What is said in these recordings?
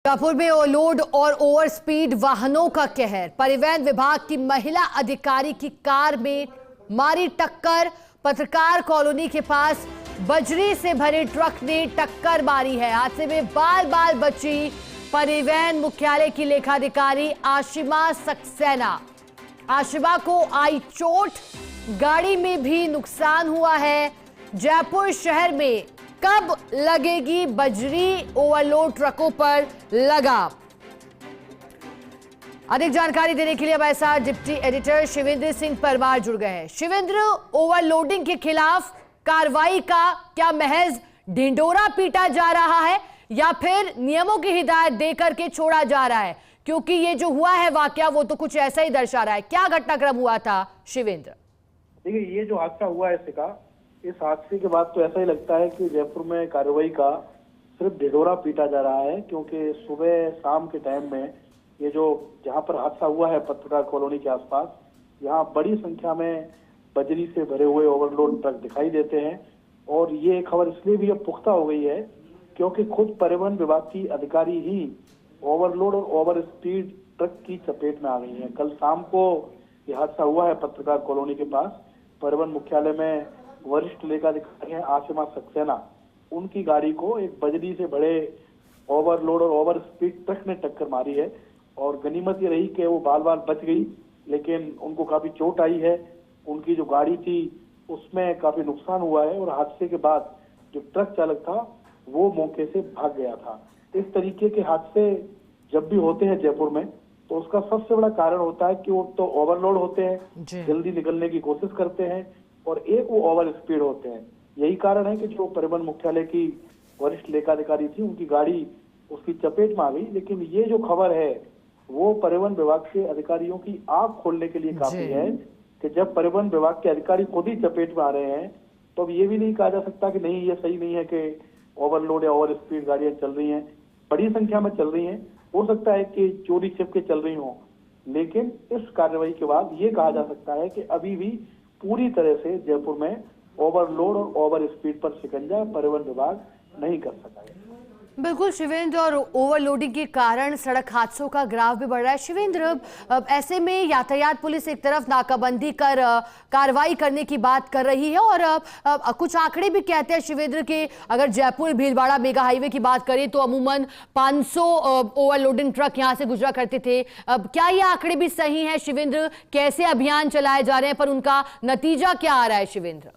जयपुर में ओवरलोड और over speed वाहनों का कहर। परिवहन विभाग की महिला अधिकारी की कार में मारी टक्कर। पत्रकार कॉलोनी के पास बजरी से भरे ट्रक ने टक्कर मारी है। हादसे में बाल बाल बची परिवहन मुख्यालय की लेखाधिकारी आशिमा सक्सेना। आशिमा को आई चोट, गाड़ी में भी नुकसान हुआ है। जयपुर शहर में कब लगेगी बजरी ओवरलोड ट्रकों पर लगाम? अधिक जानकारी देने के लिए हमारे साथ डिप्टी एडिटर शिवेंद्र सिंह परमार जुड़ गए हैं। शिवेंद्र, ओवरलोडिंग के खिलाफ कार्रवाई का क्या महज ढिंडोरा पीटा जा रहा है या फिर नियमों की हिदायत देकर के छोड़ा जा रहा है? क्योंकि ये जो हुआ है वाकया वो तो कुछ ऐसा ही दर्शा रहा है। क्या घटनाक्रम हुआ था शिवेंद्र? देखिए, ये जो हादसा हुआ है इस हादसे के बाद तो ऐसा ही लगता है कि जयपुर में कार्रवाई का सिर्फ ढिंढोरा पीटा जा रहा है, क्योंकि सुबह शाम के टाइम में ये जो जहां पर हादसा हुआ है पत्रकार कॉलोनी के आसपास, यहाँ बड़ी संख्या में बजरी से भरे हुए ओवरलोड ट्रक दिखाई देते हैं। और ये खबर इसलिए भी अब पुख्ता हो गई है क्योंकि खुद परिवहन विभाग की अधिकारी ही ओवरलोड और ओवर स्पीड ट्रक की चपेट में आ गई है। कल शाम को यह हादसा हुआ है पत्रकार कॉलोनी के पास। परिवहन मुख्यालय में वरिष्ठ लेखाधिकारी हैं आशिमा सक्सेना, उनकी गाड़ी को एक बजरी से भरे ओवरलोड और ओवर स्पीड ट्रक ने टक्कर मारी है। और गनीमत ये रही कि वो बाल बाल बच गई, लेकिन उनको काफी चोट आई है। उनकी जो गाड़ी थी उसमें काफी नुकसान हुआ है। और हादसे के बाद जो ट्रक चालक था वो मौके से भाग गया था। इस तरीके के हादसे जब भी होते हैं जयपुर में तो उसका सबसे बड़ा कारण होता है कि वो तो ओवरलोड होते हैं, जल्दी निकलने की कोशिश करते हैं, और एक वो ओवर स्पीड होते हैं। यही कारण है कि जो परिवहन मुख्यालय की वरिष्ठ लेखाधिकारी थी उनकी गाड़ी उसकी चपेट में आ गई। लेकिन ये जो खबर है वो परिवहन विभाग के अधिकारियों की आंख खोलने के लिए काफी है कि जब परिवहन विभाग के अधिकारी खुद ही चपेट में आ रहे हैं तो अब ये भी नहीं कहा जा सकता कि नहीं, ये सही नहीं है कि ओवरलोड या ओवर स्पीड गाड़ियां चल रही हैं। बड़ी संख्या में चल रही हैं, हो सकता है कि चोरी छिप के चल रही हो, लेकिन इस कार्रवाई के बाद ये कहा जा सकता है कि अभी भी पूरी तरह से जयपुर में ओवरलोड और ओवर स्पीड पर शिकंजा परिवहन विभाग नहीं कर सका है। बिल्कुल शिवेंद्र, और ओवरलोडिंग के कारण सड़क हादसों का ग्राफ भी बढ़ रहा है। शिवेंद्र, ऐसे में यातायात पुलिस एक तरफ नाकाबंदी कर कार्रवाई करने की बात कर रही है और कुछ आंकड़े भी कहते हैं शिवेंद्र के अगर जयपुर भीलवाड़ा मेगा हाईवे की बात करें तो अमूमन 500 ओवरलोडिंग ट्रक यहां से गुजरा करते थे। क्या ये आंकड़े भी सही है शिवेंद्र? कैसे अभियान चलाए जा रहे हैं पर उनका नतीजा क्या आ रहा है शिवेंद्र?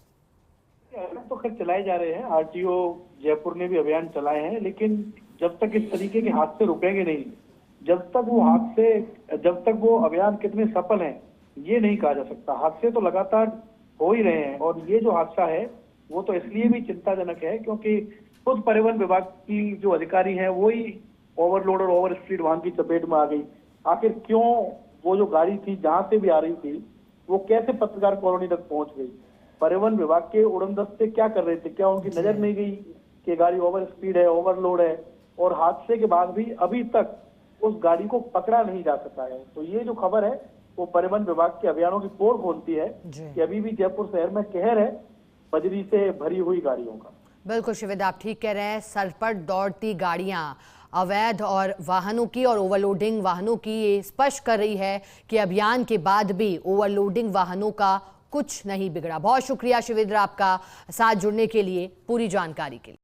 तो खैर चलाए जा रहे हैं, आरटीओ जयपुर ने भी अभियान चलाए हैं, लेकिन जब तक इस तरीके के हादसे रुकेंगे नहीं, जब तक वो अभियान कितने सफल हैं ये नहीं कहा जा सकता। हादसे तो लगातार हो ही रहे हैं और ये जो हादसा है वो तो इसलिए भी चिंताजनक है क्योंकि खुद परिवहन विभाग की जो अधिकारी हैं वो ही ओवरलोड और ओवर स्पीड वाहन की चपेट में आ गई। आखिर क्यों वो जो गाड़ी थी जहां से भी आ रही थी वो कैसे पत्रकार कॉलोनी तक पहुंच गई? परिवहन विभाग के उड़नदस्ते क्या कर रहे थे? क्या उनकी नजर नहीं गई कि गाड़ी ओवर स्पीड है, ओवरलोड है? और हादसे के बाद भी अभी तक उस गाड़ी को पकड़ा नहीं जा सका है। तो ये जो खबर है वो परिवहन विभाग के अभियानों की पोल खोलती है कि अभी भी जयपुर शहर में कहर है बजरी से भरी हुई गाड़ियों का। बिल्कुल शिवेंद्र, आप ठीक कह रहे हैं। सर पर दौड़ती गाड़ियां अवैध और वाहनों की और ओवरलोडिंग वाहनों की ये स्पष्ट कर रही है कि अभियान के बाद भी ओवरलोडिंग वाहनों का कुछ नहीं बिगड़ा। बहुत शुक्रिया शिवेंद्र आपका साथ जुड़ने के लिए, पूरी जानकारी के लिए।